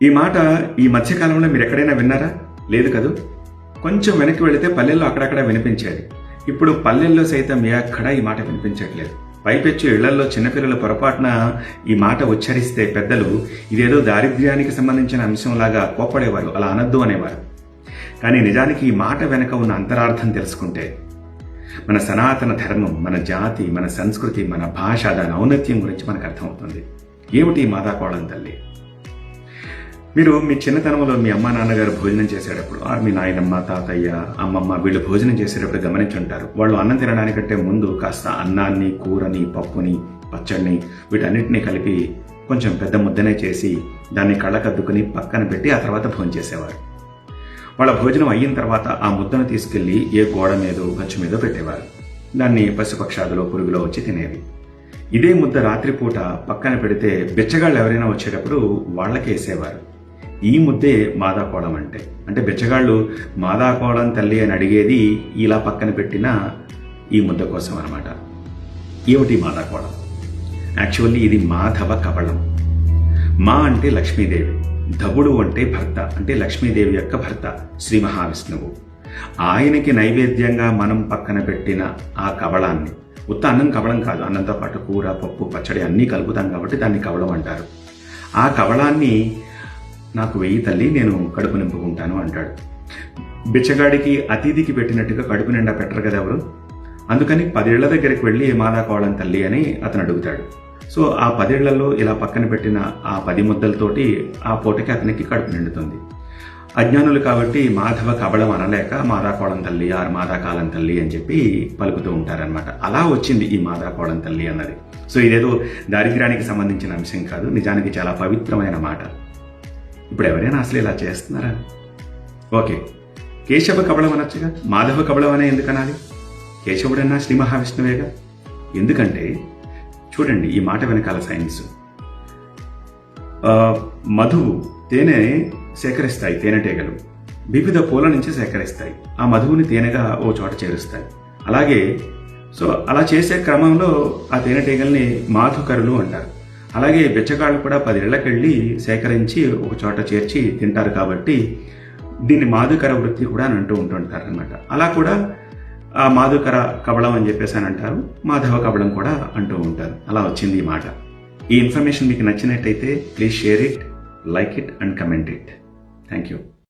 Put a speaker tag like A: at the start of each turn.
A: ఈ మాట ఈ మధ్యకాలంలో మీరు ఎక్కడైనా విన్నారా? లేదు కదూ. కొంచెం వెనక్కి వెళితే పల్లెల్లో అక్కడక్కడ వినిపించేది. ఇప్పుడు పల్లెల్లో సైతం ఎక్కడా ఈ మాట వినిపించట్లేదు. పైపెచ్చు ఇళ్లల్లో చిన్నపిల్లలు పొరపాటున ఈ మాట ఉచ్చరిస్తే పెద్దలు ఇదేదో దారిద్ర్యానికి సంబంధించిన అంశంలాగా కోప్పడేవారు, అలా అనద్దు అనేవారు. కానీ నిజానికి ఈ మాట వెనక ఉన్న అంతరార్థం తెలుసుకుంటే మన సనాతన ధర్మం, మన జాతి, మన సంస్కృతి, మన భాష, దాని ఔన్నత్యం గురించి మనకు అర్థమవుతుంది. ఏమిటి మాదాకోళం తల్లి? మీరు మీ చిన్నతనంలో మీ అమ్మ నాన్నగారు భోజనం చేసేటప్పుడు, మీ నాయనమ్మ, తాతయ్య, అమ్మమ్మ వీళ్ళు భోజనం చేసేటప్పుడు గమనించుంటారు. వాళ్ళు అన్నం తినడానికంటే ముందు కాస్త అన్నాన్ని, కూరని, పప్పుని, పచ్చడిని వీటన్నిటినీ కలిపి కొంచెం పెద్ద ముద్దనే చేసి దాన్ని కళ్ళకద్దుకుని పక్కన పెట్టి ఆ తర్వాత భోజనం చేసేవారు. వాళ్ళ భోజనం అయిన తర్వాత ఆ ముద్దను తీసుకెళ్లి ఏ గోడ మీదో గచ్చు మీదో పెట్టేవారు. దాన్ని పశుపక్షాదులో పురుగులో వచ్చి తినేవి. ఇదే ముద్ద రాత్రిపూట పక్కన పెడితే బిచ్చగాళ్ళు ఎవరైనా వచ్చేటప్పుడు వాళ్ళకి వేసేవారు. ఈ ముద్దే మాదాకోళం అంటే బిచ్చగాళ్ళు మాదాకోళం తల్లి అని అడిగేది ఇలా పక్కన పెట్టిన ఈ ముద్ద కోసం అనమాట. ఏమిటి మాదాకోళం? యాక్చువల్లీ ఇది మాధవ కబళం. మా అంటే లక్ష్మీదేవి, ధవుడు అంటే భర్త, అంటే లక్ష్మీదేవి యొక్క భర్త శ్రీ మహావిష్ణువు. ఆయనకి నైవేద్యంగా మనం పక్కన పెట్టిన ఆ కబళాన్ని, ఉత్త అన్నం కబళం కాదు, అన్నంతో పాటు కూర, పప్పు, పచ్చడి అన్నీ కలుపుతాం కాబట్టి దాన్ని కబళం అంటారు. ఆ కబళాన్ని నాకు వెయ్యి తల్లి, నేను కడుపు నింపుకుంటాను అంటాడు. బిచ్చగాడికి అతిథికి పెట్టినట్టుగా కడుపు నిండా పెట్టరు కదా ఎవరు. అందుకని 10 ఇళ్ల దగ్గరికి వెళ్ళి మాదాకోళం తల్లి అని అతను అడుగుతాడు. సో ఆ 10 ఇళ్లలో ఇలా పక్కన పెట్టిన ఆ 10 ముద్దలతోటి ఆ పూటకి అతనికి కడుపు నిండుతుంది. అజ్ఞానులు కాబట్టి మాధవ కబళం అనలేక మాదాకోళం తల్లి, మాదాకాలం తల్లి అని చెప్పి పలుకుతూ ఉంటారనమాట. అలా వచ్చింది ఈ మాదాకోళం తల్లి అన్నది. సో ఇదేదో దారిద్ర్యానికి సంబంధించిన అంశం కాదు, నిజానికి చాలా పవిత్రమైన మాట. ఇప్పుడు ఎవరైనా అసలు ఇలా చేస్తున్నారా? ఓకే, కేశవ కబళం అనొచ్చుగా, మాధవ కబళం అనే ఎందుకు అనాలి? కేశవుడన్నా శ్రీ మహావిష్ణువేగా. ఎందుకంటే చూడండి ఈ మాట వెనకాల సైన్స్. మధువు, తేనె సేకరిస్తాయి తేనెటీగలు, వివిధ పూల నుంచి సేకరిస్తాయి. ఆ మధువుని తేనెగా ఓ చోట చేరుస్తాయి. అలాగే సో అలా చేసే క్రమంలో ఆ తేనెటీగల్ని మాధుకరులు అంటారు. అలాగే బిచ్చగాళ్ళు కూడా 10 ఇళ్లకెళ్ళి సేకరించి ఒక చోట చేర్చి తింటారు కాబట్టి దీన్ని మాధుకర వృత్తి కూడా అని అంటూ ఉంటుంటారు అనమాట. అలా కూడా ఆ మాధుకర కబళం అని చెప్పేసి అని అంటారు, మాధవ కబళం కూడా అంటూ ఉంటారు. అలా వచ్చింది ఈ మాట. ఈ ఇన్ఫర్మేషన్ మీకు నచ్చినట్టయితే please share it, like it and comment it. Thank you.